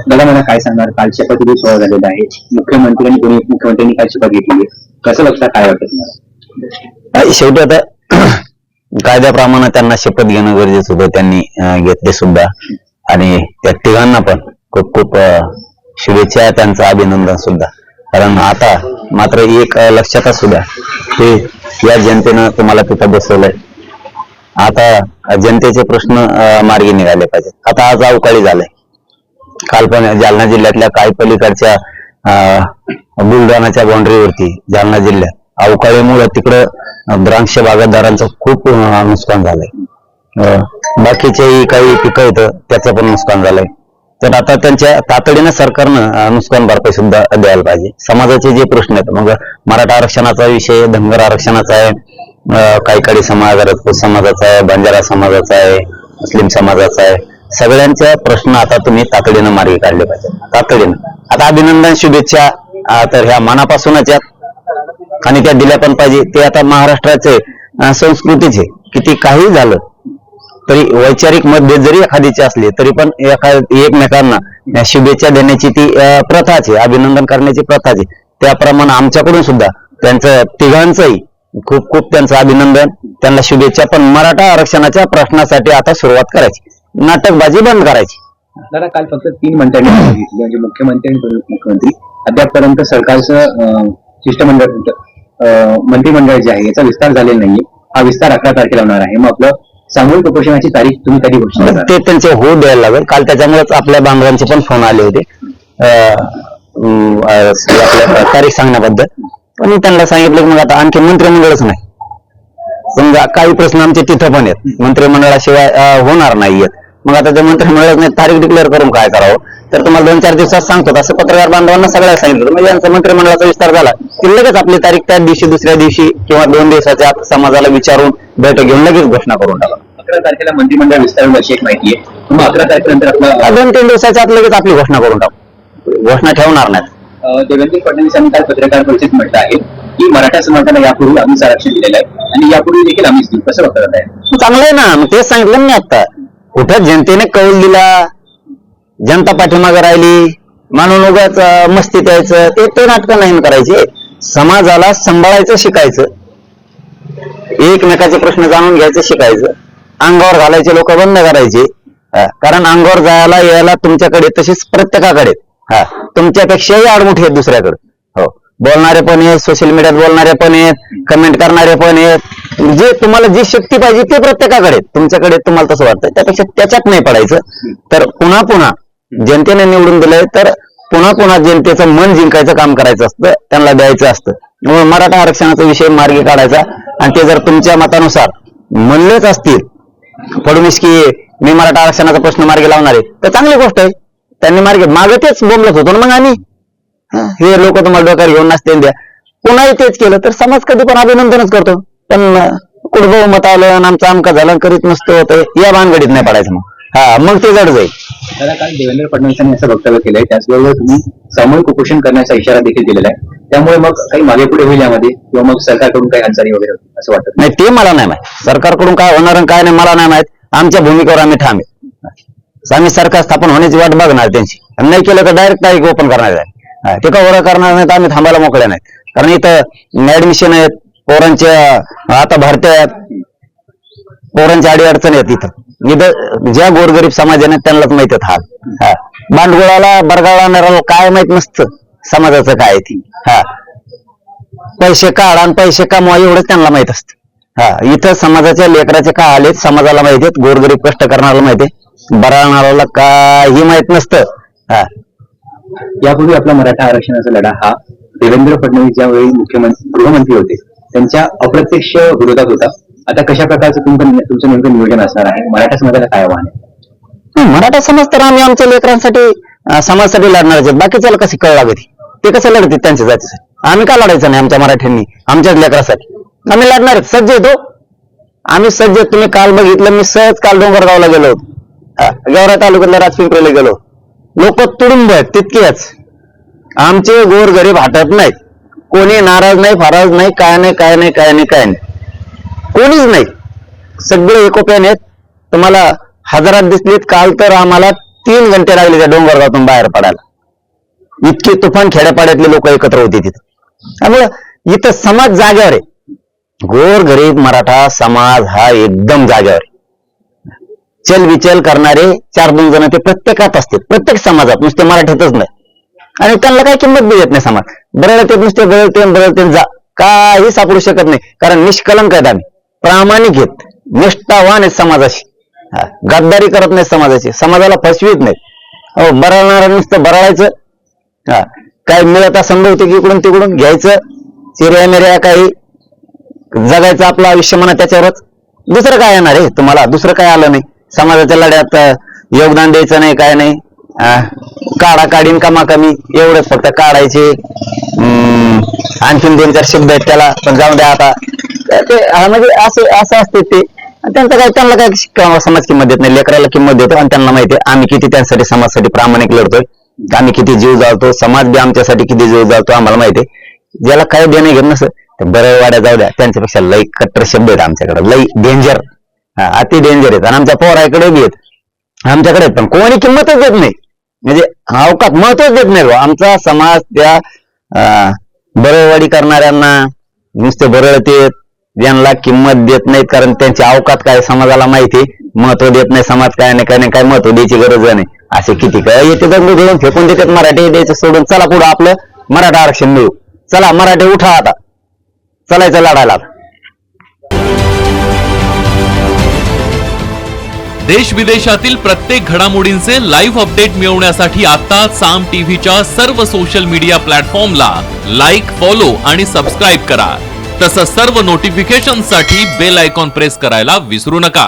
दादा मला काय सांगणार, काल शपथविधी सोहळा झालेला आहे, मुख्यमंत्री आणि दोन्ही मुख्यमंत्र्यांनी काल शपथ घेतली, कसं बघता, काय वाटतं तुम्हाला? शेवटी आता कायद्याप्रमाणे त्यांना शपथ घेणं गरजेचं होतं, त्यांनी घेतले सुद्धा. आणि त्या तिघांना पण खूप खूप शुभेच्छा, त्यांचं अभिनंदन सुद्धा. कारण आता मात्र एक लक्षात असू द्या, ते या जनतेनं तुम्हाला तिथं बसवलंय. आता जनतेचे प्रश्न मार्गी निघाले पाहिजेत. आता आज अवकाळी झालंय, काल पण जालना जिल्ह्यातल्या काही पलीकडच्या बुलढाणाच्या बाउंड्रीवरती जालना जिल्ह्यात अवकाळीमुळे तिकडं द्राक्ष बागायतदारांचं खूप नुकसान झालंय. बाकीचेही काही पिकं होतं त्याचं पण नुकसान झालंय. तर आता त्यांच्या तातडीनं सरकारनं नुकसान भरपाई सुद्धा द्यायला पाहिजे. समाजाचे जे प्रश्न आहेत, मग मराठा आरक्षणाचा विषय, धनगर आरक्षणाचा आहे, काही समाज, राजपूत समाजाचा आहे, बंजारा समाजाचा आहे, मुस्लिम समाजाचा आहे, सगळ्यांचा प्रश्न आता तुम्ही तातडीनं मार्गी काढले पाहिजे, तातडीनं. आता अभिनंदन, शुभेच्छा तर ह्या मनापासूनच आहेत आणि त्या दिल्या पण पाहिजे. ते आता महाराष्ट्राचे संस्कृतीचे, किती काही झालं तरी वैचारिक मतभेद जरी एखादीचे असले तरी पण एकमेकांना शुभेच्छा देण्याची ती प्रथाच, अभिनंदन करण्याची प्रथाच. त्याप्रमाणे आमच्याकडून सुद्धा त्यांचं तिघांचंही खूप खूप त्यांचं अभिनंदन, त्यांना शुभेच्छा. पण मराठा आरक्षणाच्या प्रश्नासाठी आता सुरुवात करायची, नाटकबाजी बंद करायची. दादा काल फक्त 3 मंत्र्यांनी घेतली, म्हणजे मुख्यमंत्री आणि मुख्यमंत्री. अद्यापपर्यंत सरकारचं शिष्टमंडळ, मंत्रिमंडळ जे आहे याचा विस्तार झालेला नाहीये. हा विस्तार 11 तारखेला होणार आहे. मग आपलं सामूहिक उपोषणाची तारीख तुम्ही कधी घोषणा करणार? ते त्यांचे होऊ द्यायला लागेल. काल त्याच्यामुळेच आपल्या बांधवांचे पण फोन आले होते आपल्या तारीख सांगण्याबद्दल. पण त्यांना सांगितलं की मग आता आणखी मंत्रिमंडळच नाही. समजा काही प्रश्न आमचे तिथं पण आहेत, मंत्रिमंडळाशिवाय होणार नाहीयेत. मग आता ते मंत्रिमंडळात नाही, तारीख डिक्लेअर करून काय करावं? तर तुम्हाला 2-4 दिवसात सांगतो असं पत्रकार बांधवांना सगळ्या सांगितलं. म्हणजे यांचा मंत्रिमंडळाचा विस्तार झाला की लगेच आपली तारीख त्या दिवशी, दुसऱ्या दिवशी किंवा 2 दिवसाच्या आत समाजाला विचारून बैठक घेऊन लगेच घोषणा करून टाका. 11 तारखेला मंत्रिमंडळ विस्तार अशी एक माहिती आहे. मग 11 तारखेनंतर आपला 2-3 दिवसाच्या आत लगेच आपली घोषणा करून टाकू, घोषणा ठेवणार नाहीत. देवेंद्र फडणवीस यांनी काल पत्रकार परिषदेत म्हटलं आहे की मराठा समाजाला यापूर्वी आम्हीच आरक्षण दिलेलं आहे आणि यापूर्वी देखील आम्हीच देऊ. कसं बघतात आहे? चांगलं आहे ना, मग तेच सांगितलं मी आता. कुठं जनतेने कौल दिला, जनता पाठीमागे राहिली म्हणून उगाच मस्ती द्यायचं, ते नाटकं नाही करायचे. समाजाला सांभाळायचं शिकायचं, एकमेकाचे प्रश्न जाणून घ्यायचं शिकायचं, अंगावर घालायचे लोक बंद करायचे. कारण अंगावर जायला यायला तुमच्याकडे तसेच प्रत्येकाकडे तुमच्यापेक्षाही आडमुठी आहेत दुसऱ्याकडे. हो, बोलणारे पण आहेत, सोशल मीडियात बोलणारे पण आहेत, कमेंट करणारे पण आहेत. जे तुम्हाला जी शक्ती पाहिजे ते प्रत्येकाकडे, तुमच्याकडे तुम्हाला तसं वाटतं, त्यापेक्षा त्याच्यात नाही पडायचं. तर पुन्हा पुन्हा जनतेने निवडून दिलंय तर पुन्हा पुन्हा जनतेचं मन जिंकायचं काम करायचं असतं, त्यांना द्यायचं असतं. मराठा आरक्षणाचा विषय मार्गी काढायचा. आणि ते जर तुमच्या मतानुसार म्हणलेच असतील फडणवीस की मी मराठा आरक्षणाचा प्रश्न मार्गी लावणार आहे, तर चांगली गोष्ट आहे. त्यांनी मागे तेच बोंबलत होतो ना मग आम्ही, हे लोक तुम्हाला डोक्यावर घेऊन नसते द्या. पुन्हाही तेच केलं तर समाज कधी पण अभिनंदनच करतो. पण कुठं मत आलं आमचं आमका झालं करीत नसतं होतं, या भानगडीत नाही पडायचं. मग ते जड जाईल. त्याला काल देवेंद्र फडणवीसांनी असं वक्तव्य केलंय, त्याचबरोबर तुम्ही सामूहिक उपोषण करण्याचा इशारा देखील दिलेला आहे. त्यामुळे मग काही मागे पुढे होईल यामध्ये, किंवा मग सरकारकडून काही हालचाली वगैरे होतील असं वाटत नाही? ते मला नाही माहित, सरकारकडून काय होणार आणि काय नाही मला नाही माहित. आमच्या भूमिकेवर आम्ही ठाम आहे. आम्ही सरकार स्थापन होण्याची वाट बघणार त्यांची, नाही केलं तर डायरेक्ट तारीख ओपन करणार आहे. ते का वरा करणार नाही तर आम्ही थांबायला मोकळे नाहीत. कारण इथं ऍडमिशन आहेत पोरांच्या, आता भरत्या पोरांच्या अडीअडचणी आहेत. इथं ज्या गोरगरीब समाजाने त्यांनाच माहित आहेत हाल. भांडगोळाला बरगाळणाऱ्याला काय माहित नसतं समाजाचं काय ती. पैसे काढा आणि पैसे कमवा एवढंच त्यांना माहित असतं. इथं समाजाच्या लेकराचे काय आले समाजाला माहिती आहेत, गोरगरीब कष्ट करणाऱ्याला माहिती आहे, बराळणाऱ्याला काही माहित नसतं. यापूर्वी आपला मराठा आरक्षणाचा लढा हा देवेंद्र फडणवीस ज्यावेळी गृहमंत्री होते त्यांच्या अप्रत्यक्ष विरोधात होता. आता कशा प्रकारचं तुमचं नेमकं नियोजन असणार आहे? मराठा समाजाला काय आव्हान आहे? मराठा समाज तर आम्ही आमच्या लेकरांसाठी, समाजासाठी लढणार आहेत. बाकीच्याला कशी कळ लागते, ते कसं लढतील त्यांच्या जातीसाठी? आम्ही का लढायचं नाही आमच्या मराठ्यांनी आमच्याच लेकरासाठी? आम्ही लढणार आहेत, सज्ज येतो आम्ही, सज्ज. तुम्ही काल बघितलं, मी सहज काल डोंगरगावला गेलो होतो, गेवरा तालुक्यातल्या राजपिंपरीला गेलो. लोक तुडुंब आहेत तितकेच. आमचे गोर गरीब हटत नाहीत, कोणी नाराज नाही, फाराज नाही, काय नाही, काय नाही, काय नाही, काय नाही, कोणीच नाही. सगळे एकोप्याने आहेत. तुम्हाला हजारात दिसलीत. काल तर आम्हाला 3 घंटे लागले त्या डोंगरगावातून बाहेर पडायला. इतके तुफान खेड्यापाड्यातले लोक एकत्र होते तिथं. त्यामुळं इथं समाज जाग्यावर आहे. गोरगरीब मराठा समाज हा एकदम जाग्यावर आहे. चलविचल करणारे 4-2 जण ते प्रत्येकात असते, प्रत्येक समाजात, नुसते मराठीतच नाही. आणि त्यांना काही किंमत बी देत नाही समाज. बरळते नुसते बरळते जा, काही सापडू शकत नाही. कारण निष्कलंक आहेत आम्ही, प्रामाणिक आहेत, निष्ठावान आहेत समाजाशी. गद्दारी करत नाही समाजाची, समाजाला फसवीत नाही. हो, बरळणार नुसतं बरळायचं. काय मिळत असं बहुतेक इकडून तिकडून घ्यायचं, चिऱ्या मिऱ्या काही जगायचं आपलं आयुष्य म्हणा त्याच्यावरच. दुसरं काय येणार आहे तुम्हाला? दुसरं काय आलं नाही. समाजाच्या लढ्यात योगदान द्यायचं नाही, काय नाही. काढा काढीन कमाकमी एवढंच फक्त काढायचे. आणखीन 2-4 शब्द आहेत त्याला, पण जाऊ द्या आता. ते म्हणजे असं असते ते. त्यांना काय समाज किंमत देत नाही. लेकराला किंमत देतो आणि त्यांना माहिती आहे आम्ही किती त्यांच्यासाठी समाजासाठी प्रामाणिक लढतोय, आम्ही किती जीव जाळतो, समाज बी आमच्यासाठी किती जीव जाळतो आम्हाला माहिती आहे. ज्याला काय देणं घेत नसतं ते बरं वाड्या जाऊ द्या, त्यांच्यापेक्षा लई कट्टर शब्द आहेत आमच्याकडे, लई डेंजर, अति डेंजर आहेत. आणि आमच्या पोराकडे बी आहेत, आमच्याकडे पण कोणी किंमतच देत नाही. म्हणजे अवकात महत्वच देत नाही. आमचा समाज त्या बरळवाडी करणाऱ्यांना नुसते बरळते, ज्यांना किंमत देत नाहीत. कारण त्यांची अवकात काय समाजाला माहिती, महत्व देत नाही समाज. काय नाही काय महत्व द्यायची गरज नाही. असे किती काय येते दंड घेऊन फेकून देतात. मराठी द्यायचं सोडून चला पुढं आपलं मराठा आरक्षण मिळू, चला मराठी उठा, आता चलायचं लढायला. देश विदेशातील प्रत्येक घडामोडींचे लाईव्ह अपडेट मिळवण्यासाठी आता साम टीव्हीच्या सर्व सोशल मीडिया प्लॅटफॉर्मला लाईक, फॉलो आणि सबस्क्राईब करा. तसंच सर्व नोटिफिकेशनसाठी बेल आयकॉन प्रेस करायला विसरू नका.